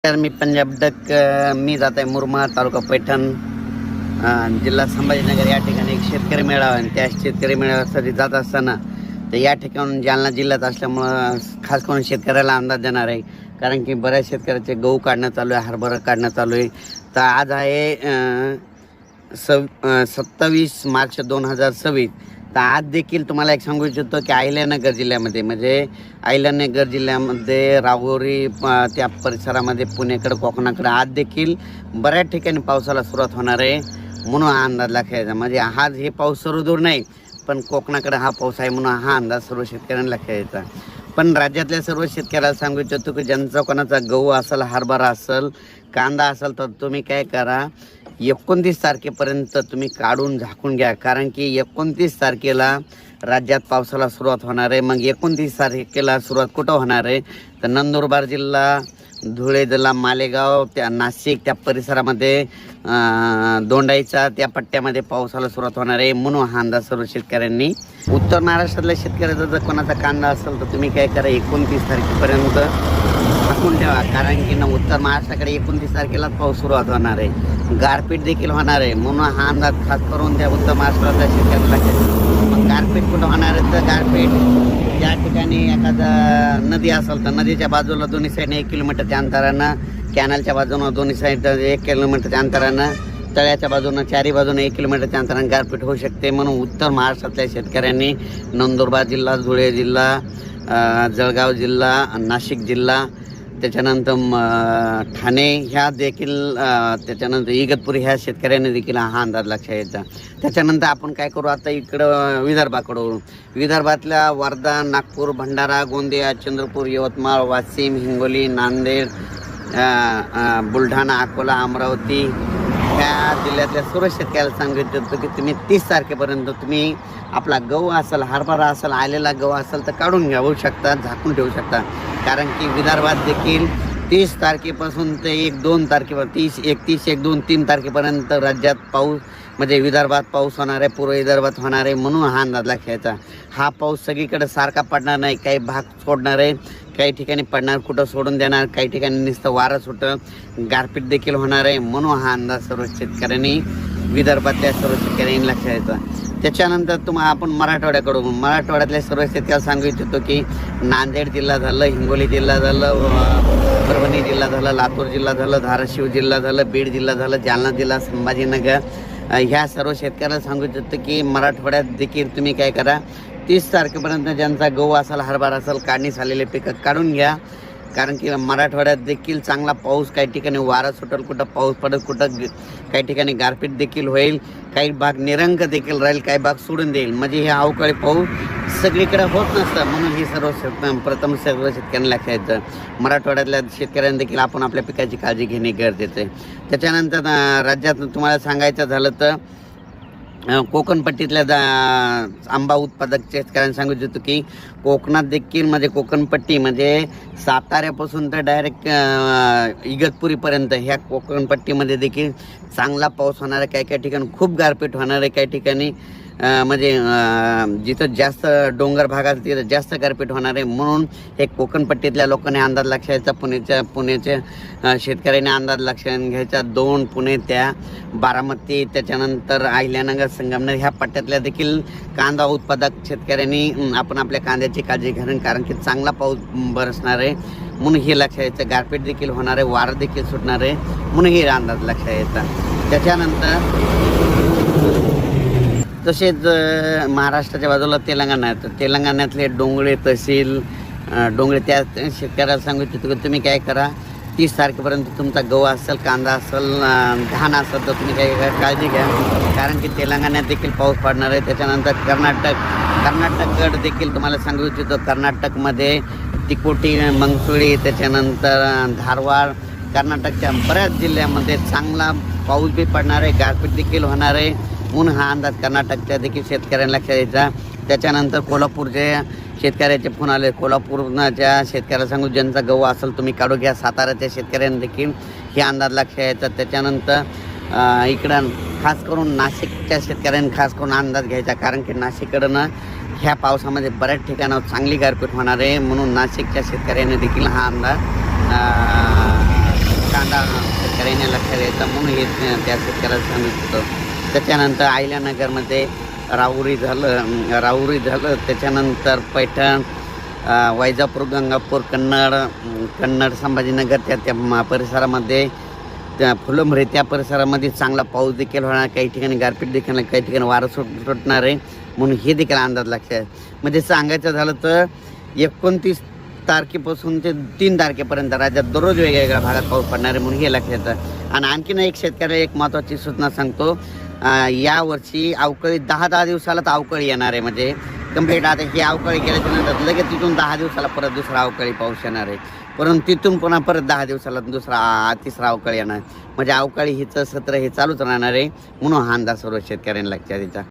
तर मी पंजाब डक मी जात आहे मुरमाड तालुका पैठण जिल्हा संभाजीनगर या ठिकाणी एक शेतकरी मेळावा आणि त्या शेतकरी मेळाव्यासाठी जात असताना तर या ठिकाणून जालना जिल्ह्यात असल्यामुळं खास करून शेतकऱ्याला अंदाज देणार आहे. कारण की बऱ्याच शेतकऱ्याचे गहू काढणं चालू आहे, हरभरा काढणं चालू आहे. तर आज आहे 27 मार्च 2026. तर आज देखील तुम्हाला एक सांगू इच्छितो की अहिल्यानगर जिल्ह्यामध्ये म्हणजे अहिल्यानगर जिल्ह्यामध्ये राहुरी त्या परिसरामध्ये पुणेकडे कोकणाकडे आज देखील बऱ्याच ठिकाणी पावसाला सुरुवात होणार आहे म्हणून हा अंदाज लागायचा. म्हणजे आज हे पाऊस सर्व दूर नाही पण कोकणाकडे हा पाऊस आहे म्हणून हा अंदाज सर्व शेतकऱ्यांना लागायचा. पण राज्यातल्या सर्व शेतकऱ्याला सांगू इच्छितो की ज्यांचा कोणाचा गहू असेल, हरभरा असेल, कांदा असेल तर तुम्ही काय करा 29 तारखेपर्यंत तुम्ही काढून झाकून घ्या. कारण की 29 तारखेला राज्यात पावसाला सुरुवात होणार आहे. मग 29 तारखेला सुरुवात कुठं होणार आहे तर नंदुरबार जिल्हा, धुळे जिल्हा, मालेगाव, त्या नाशिक त्या परिसरामध्ये दोंडाईचा त्या पट्ट्यामध्ये पावसाला सुरुवात होणार आहे म्हणून हा अंदाज सर्व शेतकऱ्यांनी. उत्तर महाराष्ट्रातल्या शेतकऱ्याचा जर कोणाचा कांदा असेल तर तुम्ही काय करा 29 तारखेपर्यंत झाकून ठेवा. कारण की उत्तर महाराष्ट्राकडे 29 तारखेलाच पाऊस सुरुवात होणार आहे, गारपीट देखील होणार आहे म्हणून हा अंदाज खास करून त्या उत्तर महाराष्ट्रातल्या शेतकऱ्याला. मग गारपीट कुठं होणार आहे तर गारपीट या ठिकाणी एखादा नदी असेल तर नदीच्या बाजूला दोन्ही साईडने 1 किलोमीटरच्या अंतरानं, कॅनलच्या बाजूनं दोन्ही साईड 1 किलोमीटरच्या अंतरानं, तळ्याच्या बाजूनं चारी बाजूनं 1 किलोमीटरच्या अंतरानं गारपीट होऊ शकते. म्हणून उत्तर महाराष्ट्रातल्या शेतकऱ्यांनी नंदुरबार जिल्हा, धुळे जिल्हा, जळगाव जिल्हा, नाशिक जिल्हा, त्याच्यानंतर ठाणे ह्या देखील, त्याच्यानंतर इगतपुरी ह्या शेतकऱ्यांनी देखील हा अंदाज लक्षात यायचा. त्याच्यानंतर आपण काय करू आता इकडं विदर्भाकडं, विदर्भातल्या वर्धा, नागपूर, भंडारा, गोंदिया, चंद्रपूर, यवतमाळ, वाशिम, हिंगोली, नांदेड, बुलढाणा, अकोला, अमरावती ह्या जिल्ह्यातल्या सर्व शेतकऱ्याला सांगितलं की तुम्ही 30 तारखेपर्यंत तुम्ही आपला गहू असेल, हरभरा असेल, आलेला गहू असेल तर काढून घेऊ शकता, झाकून ठेवू शकता. कारण की विदर्भात देखील 30 तारखेपासून ते 1-2 तारखेपर्यंत 31-1-2-3 तारखेपर्यंत राज्यात पाऊस म्हणजे विदर्भात पाऊस होणार आहे, पूर्व विदर्भात होणार आहे म्हणून हा अंदाज लागायचा. हा पाऊस सगळीकडे सारखा पडणार नाही, काही भाग सोडणार आहे, काही ठिकाणी पडणार, कुठं सोडून देणार, काही ठिकाणी नुसतं वारं सुटं, गारपीट देखील होणार आहे म्हणून हा अंदाज सर्व शेतकऱ्यांनी, विदर्भातल्या सर्व शेतकऱ्यांनी लक्षात यायचा. त्याच्यानंतर आपण मराठवाड्यातल्या सर्व शेतकऱ्याला सांगू इच्छितो की नांदेड जिल्हा झालं, हिंगोली जिल्हा झालं, परभणी जिल्हा झालं, लातूर जिल्हा झालं, धाराशिव जिल्हा झालं, बीड जिल्हा झालं, जालना जिल्हा, संभाजीनगर ह्या सर्व शेतकऱ्याला सांगू इच्छितो की मराठवाड्यात देखील तुम्ही काय करा 30 तारखेपर्यंत ज्यांचा गहू असेल, हरभरा असेल, काढणी झालेले पिकं काढून घ्या. कारण की मराठवाड्यात देखील चांगला पाऊस, काही ठिकाणी वारा सुटेल, कुठं पाऊस पडेल, कुठं काही ठिकाणी गारपीट देखील होईल, काही भाग निरंक देखील राहील, काही भाग सोडून देईल. म्हणजे हे अवकाळी पाऊस सगळीकडे होत नसतं म्हणून ही सर्व सर्व शेतकऱ्यांना लक्षात येतं. मराठवाड्यातल्या शेतकऱ्यांनी देखील आपण आपल्या पिकाची काळजी घेणे गरजेचं आहे. त्याच्यानंतर राज्यात तुम्हाला सांगायचं झालं तर कोकणपट्टीतल्या आंबा उत्पादक शेतकऱ्यांना सांगू इच्छितो की कोकणात देखील म्हणजे कोकणपट्टी म्हणजे साताऱ्यापासून तर डायरेक्ट इगतपुरीपर्यंत ह्या कोकणपट्टीमध्ये देखील चांगला पाऊस होणार आहे. काही ठिकाणी खूप गारपीट होणार आहे, काही ठिकाणी म्हणजे जिथं जास्त डोंगर भागात तिथं जास्त गारपीट होणार आहे म्हणून हे कोकणपट्टीतल्या लोकांनी अंदाज लक्षात घ्यायचा. पुण्याच्या शेतकऱ्यांनी अंदाज लक्षात घ्यायचा. 2 पुणे, त्या बारामती, त्याच्यानंतर अहिल्यानगर, संगमनेर ह्या पट्ट्यातल्या देखील कांदा उत्पादक शेतकऱ्यांनी आपण आपल्या कांद्याची काळजी घ्यावी. कारण की चांगला पाऊस बरसणार आहे म्हणून हे लक्षात यायचं. गारपीट देखील होणार आहे, वारं देखील सुटणार आहे म्हणून हे अंदाज लक्षात येतात. त्याच्यानंतर तसेच महाराष्ट्राच्या बाजूला तेलंगणा आहे, तर तेलंगणातले डोंगळे तहसील, डोंगळे त्या शेतकऱ्याला सांगू इच्छितो की तुम्ही काय करा 30 तारखेपर्यंत तुमचा गहू असेल, कांदा असेल, धान असेल तर तुम्ही काय काळजी घ्या. कारण की तेलंगणात देखील पाऊस पडणार आहे. त्याच्यानंतर कर्नाटककडे देखील तुम्हाला सांगू इच्छितो. कर्नाटकमध्ये तिकोटी, मंगसुळी, त्याच्यानंतर धारवाड, कर्नाटकच्या बऱ्याच जिल्ह्यामध्ये चांगला पाऊस बी पडणार आहे, गारपीट देखील होणार आहे म्हणून हा अंदाज कर्नाटकच्या देखील शेतकऱ्यांना लक्षात यायचा. त्याच्यानंतर कोल्हापूरचे शेतकऱ्याचे फोन आले, कोल्हापूरच्या शेतकऱ्याला सांगू ज्यांचा गहू असेल तुम्ही काढू घ्या. साताऱ्याच्या शेतकऱ्यांना देखील हे अंदाज लक्षात यायचा. त्याच्यानंतर इकडं खास करून नाशिकच्या शेतकऱ्यांनी खास करून अंदाज घ्यायचा. कारण की नाशिककडनं ह्या पावसामध्ये बऱ्याच ठिकाणावर चांगली गारपीट होणार आहे म्हणून नाशिकच्या शेतकऱ्यांनी देखील हा अंदाज शेतकऱ्यांनी लक्षात येतं म्हणून हे त्या शेतकऱ्याला सांगितलं. त्याच्यानंतर अहिल्यानगरमध्ये राहुरी झालं त्याच्यानंतर पैठण, वैजापूर, गंगापूर, कन्नड, संभाजीनगर त्या परिसरामध्ये, त्या फुलंब्री त्या परिसरामध्ये चांगला पाऊस देखील होणार. काही ठिकाणी गारपीट देखील, काही ठिकाणी वारं सुटणार आहे म्हणून हे देखील अंदाज लक्षात आहे. म्हणजे सांगायचं झालं तर 29 तारखेपासून ते 3 तारखेपर्यंत राज्यात दररोज वेगवेगळ्या भागात पाऊस पडणार आहे म्हणून हे लक्षात येतं. आणि आणखीन एक शेतकऱ्याला एक महत्त्वाची सूचना सांगतो, यावर्षी अवकाळी 10 दिवसाला तर अवकाळी येणार आहे. म्हणजे कंप्लीट आता ही अवकाळी गेल्याच्या नंतर लगेच तिथून 10 दिवसाला परत दुसरा अवकाळी पाऊस येणार आहे. परंतु तिथून पुन्हा परत 10 दिवसाला तिसरा अवकाळी येणार. म्हणजे अवकाळी हिचं सत्र हे चालूच राहणार आहे म्हणून हा अंदाज सर्व शेतकऱ्यांना लक्षात येतात.